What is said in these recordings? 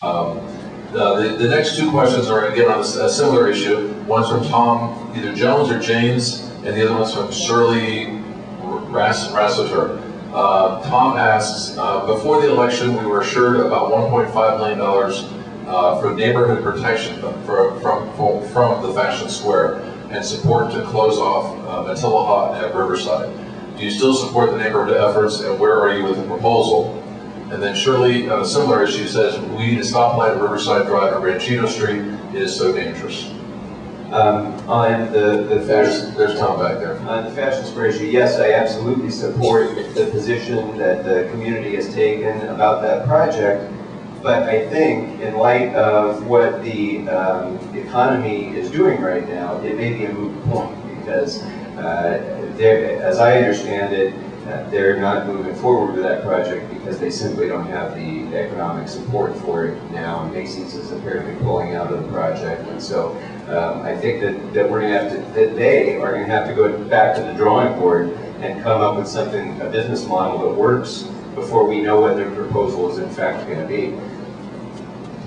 The next two questions are again on a similar issue. One's from Tom, either Jones or James, and the other one's from Shirley Rassiter. Tom asks, before the election, we were assured about $1.5 million for neighborhood protection from the Fashion Square and support to close off Soha at Riverside. Do you still support the neighborhood efforts, and where are you with the proposal? And then Shirley, on a similar issue, says, we need a stoplight at Riverside Drive and Ranchito Street. It is so dangerous. On the fashion, there's Tom back there. On the Fashion Square issue, yes, I absolutely support the position that the community has taken about that project. But I think, in light of what the economy is doing right now, it may be a moot point because, as I understand it, they're not moving forward with that project because they simply don't have the economic support for it now. Macy's is apparently pulling out of the project, and so I think that we're going to have to, that they are going to have to go back to the drawing board and come up with something, a business model that works before we know what their proposal is in fact going to be.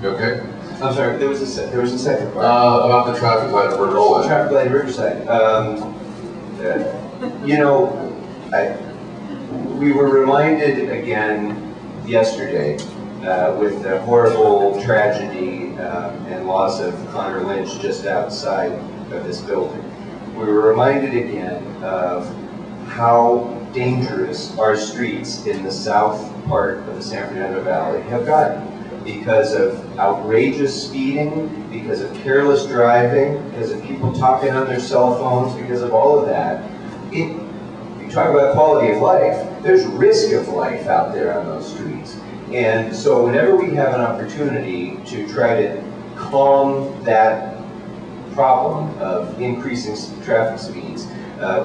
You okay? I'm sorry, there was a second part. About the traffic light at Riverside. Oh, traffic light at Riverside. You know, we were reminded again yesterday with the horrible tragedy and loss of Connor Lynch just outside of this building. We were reminded again of how dangerous our streets in the south part of the San Fernando Valley have gotten because of outrageous speeding, because of careless driving, because of people talking on their cell phones, because of all of that. You talk about quality of life, there's risk of life out there on those streets. And so whenever we have an opportunity to try to calm that problem of increasing traffic speeds,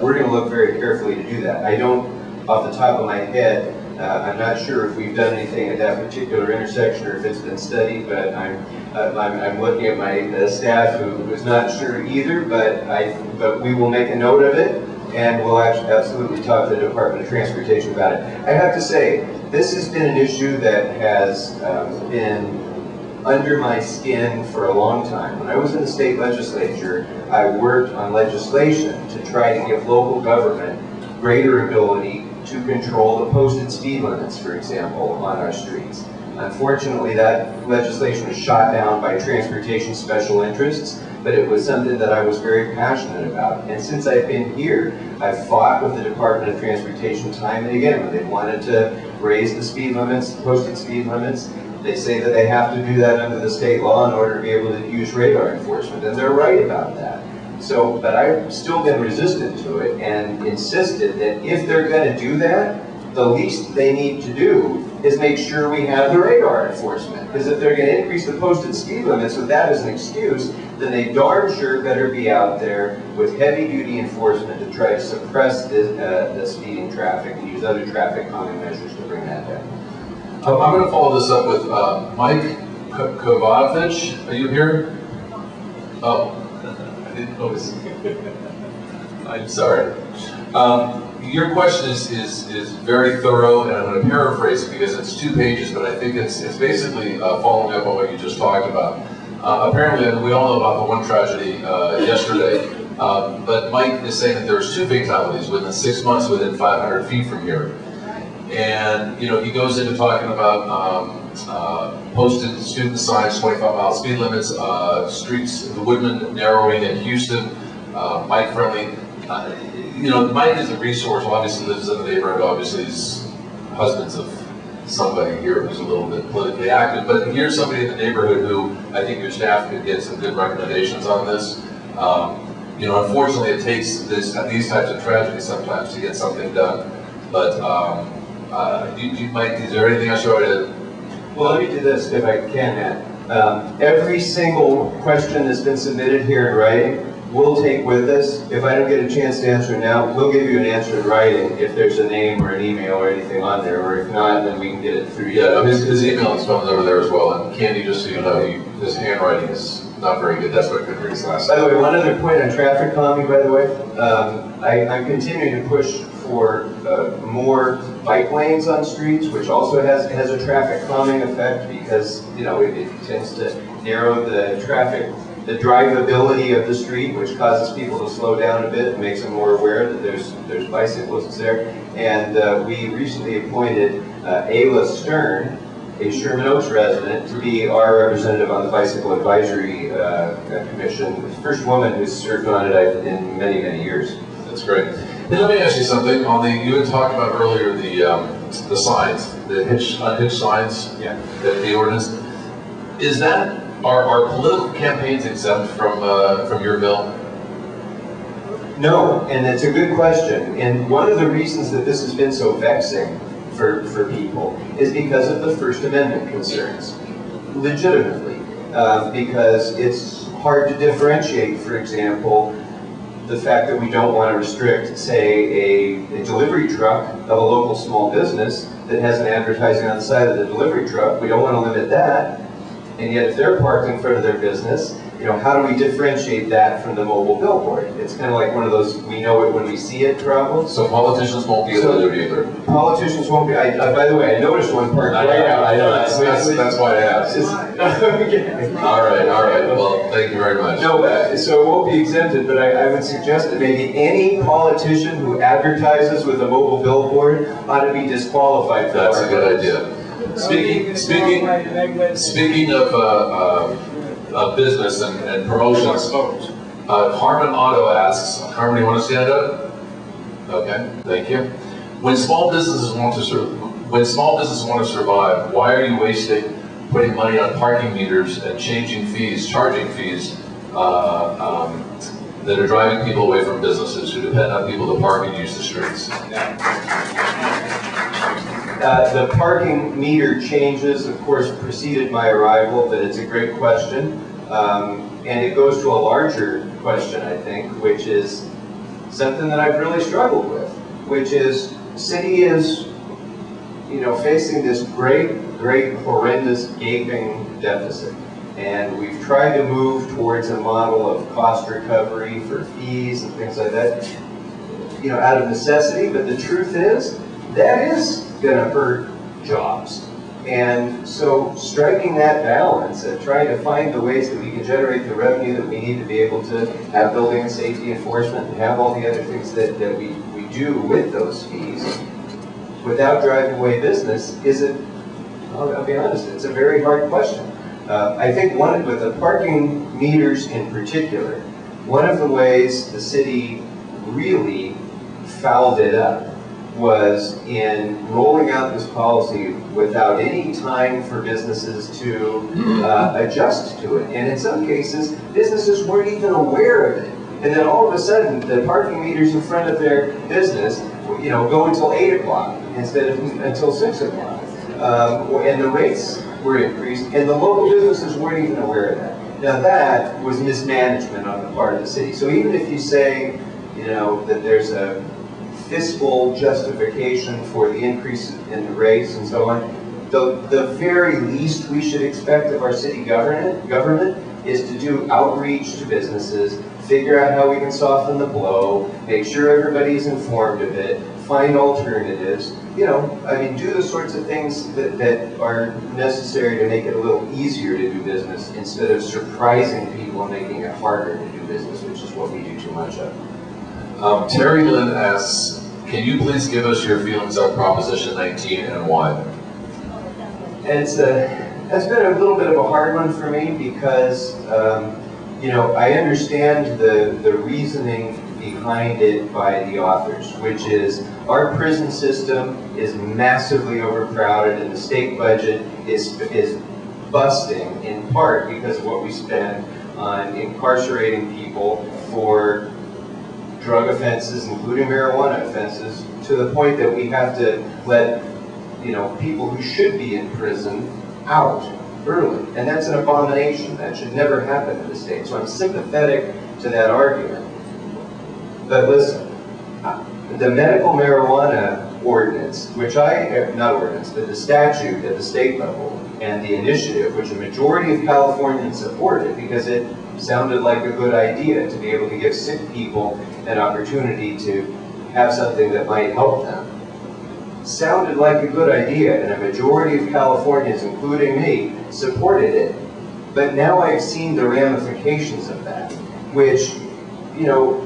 we're going to look very carefully to do that. I don't, off the top of my head, I'm not sure if we've done anything at that particular intersection or if it's been studied, but I'm looking at my staff who's not sure either, but we will make a note of it, and we'll actually absolutely talk to the Department of Transportation about it. I have to say, this has been an issue that has been under my skin for a long time. When I was in the state legislature, I worked on legislation to try to give local government greater ability to control the posted speed limits, for example, on our streets. Unfortunately, that legislation was shot down by transportation special interests, but it was something that I was very passionate about. And since I've been here, I've fought with the Department of Transportation time and again when they wanted to raise the speed limits, posted speed limits. They say that they have to do that under the state law in order to be able to use radar enforcement, and they're right about that. So, but I've still been resistant to it and insisted that if they're going to do that, the least they need to do is make sure we have the radar enforcement. Because if they're going to increase the posted speed limits with that as an excuse, then they darn sure better be out there with heavy-duty enforcement to try to suppress the speeding traffic and use other traffic calming measures to bring that down. I'm going to follow this up with Mike Kovacevic. Are you here? Oh. I'm sorry. Your question is very thorough, and I'm going to paraphrase it because it's 2 pages, but I think it's basically following up on what you just talked about. Apparently, we all know about the one tragedy yesterday, but Mike is saying that there's 2 fatalities within 6 months within 500 feet from here. And, you know, he goes into talking about posted student signs, 25-mile speed limits, streets, the Woodman narrowing in Houston, bike friendly. You know, Mike is a resource, obviously lives in the neighborhood, obviously he's husbands of somebody here who's a little bit politically active, but here's somebody in the neighborhood who I think your staff could get some good recommendations on this. You know, unfortunately it takes these types of tragedies sometimes to get something done, but Mike, is there anything else you want to? Well, let me do this if I can, Matt. Every single question that's been submitted here in writing, we'll take with us. If I don't get a chance to answer now, we'll give you an answer in writing if there's a name or an email or anything on there, or if not, then we can get it through you. Yeah, his email is found over there as well, and Candy, just so you know, his handwriting is not very good. That's what I couldn't read last time. By the way, one other point on traffic calming, by the way, I'm continuing to push for more bike lanes on streets, which also has a traffic calming effect because, you know, it tends to narrow the traffic, the drivability of the street, which causes people to slow down a bit and makes them more aware that there's bicyclists there. And we recently appointed Ayla Stern, a Sherman Oaks resident, to be our representative on the Bicycle Advisory Commission, the first woman who's served on it in many, many years. That's great. Hey, let me ask you something. You had talked about earlier the signs, the unhitched signs, Yeah. the ordinance. Is that, are political campaigns exempt from your bill? No, and it's a good question. And one of the reasons that this has been so vexing for people is because of the First Amendment concerns, legitimately, because it's hard to differentiate, for example, the fact that we don't want to restrict, say, a delivery truck of a local small business that has an advertising on the side of the delivery truck. We don't want to limit that. And yet if they're parked in front of their business, you know, how do we differentiate that from the mobile billboard? It's kind of like one of those we know it when we see it problems. So politicians won't be able to do it either. Politicians won't be. By the way, I noticed one parked right out. I know. That's why I asked. Okay. All right. Well, thank you very much. No, so it won't be exempted, but I would suggest that maybe any politician who advertises with a mobile billboard ought to be disqualified for that. That's a good idea. Speaking of business and promotions, Carmen Otto asks, Carmen, you want to stand up? Okay, thank you. When small businesses want to survive, why are you wasting putting money on parking meters and charging fees that are driving people away from businesses who depend on people to park and use the streets? The parking meter changes, of course, preceded my arrival, but it's a great question. And it goes to a larger question, I think, which is something that I've really struggled with, which is city is, you know, facing this great, horrendous, gaping deficit. And we've tried to move towards a model of cost recovery for fees and things like that, you know, out of necessity. But the truth is, that is going to hurt jobs. And so striking that balance and trying to find the ways that we can generate the revenue that we need to be able to have building and safety enforcement and have all the other things that we do with those fees without driving away business I'll be honest, it's a very hard question. I think with the parking meters in particular, one of the ways the city really fouled it up was in rolling out this policy without any time for businesses to adjust to it. And in some cases, businesses weren't even aware of it. And then all of a sudden, the parking meters in front of their business, you know, go until 8 o'clock instead of until 6 o'clock. And the rates were increased, and the local businesses weren't even aware of that. Now that was mismanagement on the part of the city. So even if you say, you know, that there's a fiscal justification for the increase in the rates and so on, the very least we should expect of our city government is to do outreach to businesses, figure out how we can soften the blow, make sure everybody's informed of it, find alternatives, you know, I mean, do the sorts of things that are necessary to make it a little easier to do business instead of surprising people and making it harder to do business, which is what we do too much of. Terry Lynn asks, can you please give us your feelings on Proposition 19 and why? And it's been a little bit of a hard one for me because, you know, I understand the reasoning behind it by the authors, which is our prison system is massively overcrowded and the state budget is busting in part because of what we spend on incarcerating people for drug offenses, including marijuana offenses, to the point that we have to let, you know, people who should be in prison out early. And that's an abomination. That should never happen in the state. So I'm sympathetic to that argument. But listen, the medical marijuana ordinance, which not ordinance, but the statute at the state level and the initiative, which a majority of Californians supported because it sounded like a good idea to be able to give sick people an opportunity to have something that might help them, sounded like a good idea, and a majority of Californians, including me, supported it. But now I've seen the ramifications of that, which, you know,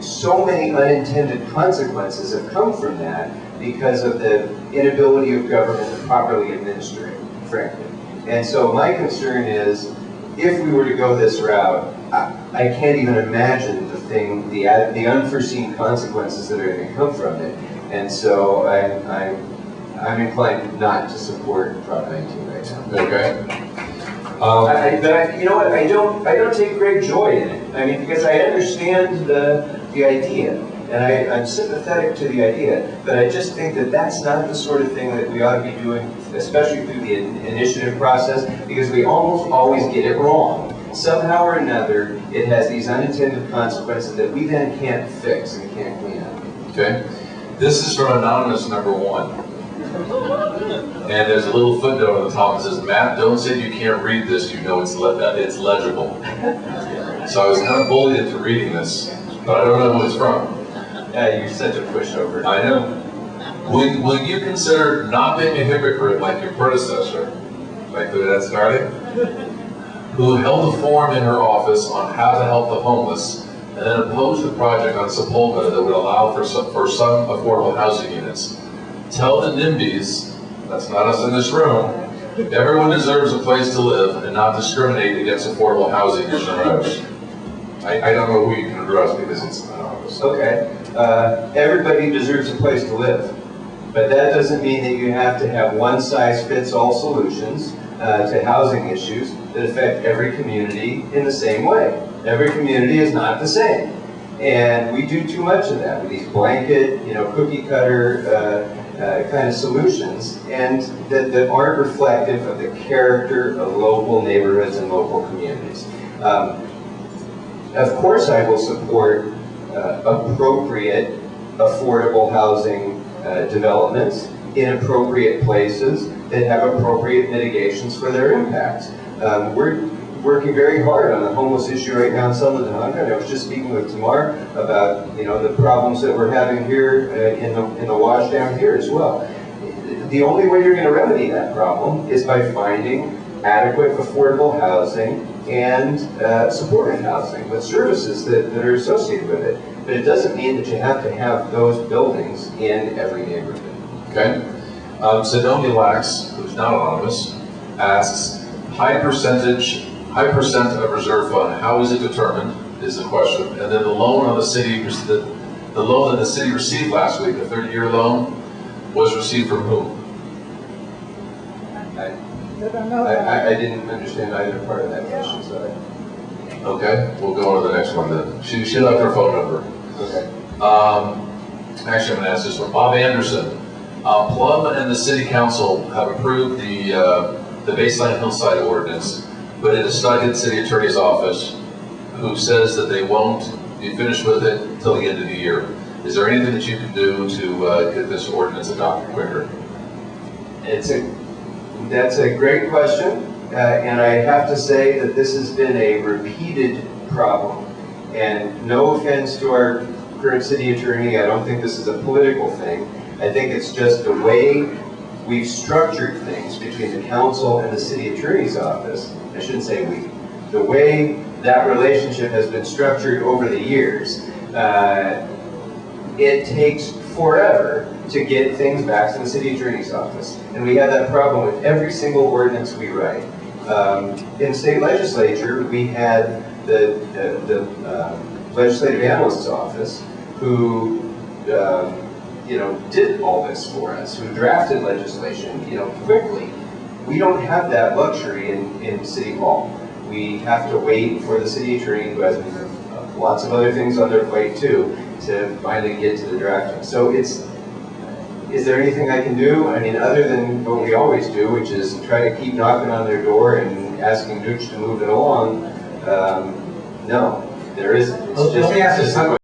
so many unintended consequences have come from that because of the inability of government to properly administer it, frankly. And so my concern is, if we were to go this route, I can't even imagine the unforeseen consequences that are going to come from it. And so I'm inclined not to support Prop 19 right now. Okay. You know what? I don't take great joy in it. I mean, because I understand the idea, and I'm sympathetic to the idea, but I just think that that's not the sort of thing that we ought to be doing, especially through the initiative process, because we almost always get it wrong. Somehow or another, it has these unintended consequences that we then can't fix and can't clean up. Okay. This is from Anonymous number 1. And there's a little footnote on the top that says, Matt, don't say you can't read this, you know it's legible. So I was kind of bullied into reading this, but I don't know who it's from. Yeah, you're such a pushover. I know. Will you consider not being a hypocrite like your predecessor, like the way that started, who held a forum in her office on how to help the homeless, and then opposed the project on Sepulveda that would allow for some affordable housing units? Tell the NIMBYs, that's not us in this room, everyone deserves a place to live and not discriminate against affordable housing in generous. I don't know who you can address because it's anonymous. Okay. Everybody deserves a place to live. But that doesn't mean that you have to have one-size-fits-all solutions to housing issues that affect every community in the same way. Every community is not the same. And we do too much of that with these blanket, cookie-cutter kind of solutions, and that aren't reflective of the character of local neighborhoods and local communities. Of course I will support appropriate, affordable housing developments in appropriate places that have appropriate mitigations for their impacts. We're working very hard on the homeless issue right now in Southern Honda, and I was just speaking with Tamar about the problems that we're having here in the wash down here as well. The only way you're going to remedy that problem is by finding adequate affordable housing and supported housing with services that are associated with it. But it doesn't mean that you have to have those buildings in every neighborhood. Okay. Sidoni Lax, who's not anonymous, asks, high percent of reserve fund, how is it determined, is the question. And then the loan on the city, the loan that the city received last week, the 30-year loan, was received from whom? I didn't understand either part of that question, sorry. Okay, we'll go on to the next one then. She left her phone number. Okay. Actually, I'm going to ask this one. Bob Anderson, Plum and the City Council have approved the baseline hillside ordinance, but it is stuck in the City Attorney's office, who says that they won't be finished with it until the end of the year. Is there anything that you can do to get this ordinance adopted quicker? That's a great question, and I have to say that this has been a repeated problem. And no offense to our current city attorney, I don't think this is a political thing. I think it's just the way we've structured things between the council and the city attorney's office. I shouldn't say we. The way that relationship has been structured over the years, it takes forever to get things back to the city attorney's office. And we have that problem with every single ordinance we write. In state legislature, we had the legislative analyst's office who did all this for us, who drafted legislation quickly. We don't have that luxury in City Hall. We have to wait for the city attorney, who has lots of other things on their plate too, to finally get to the drafting. So is there anything I can do? I mean, other than what we always do, which is try to keep knocking on their door and asking Dutch to move it along? No, there isn't. It's Let me ask you something.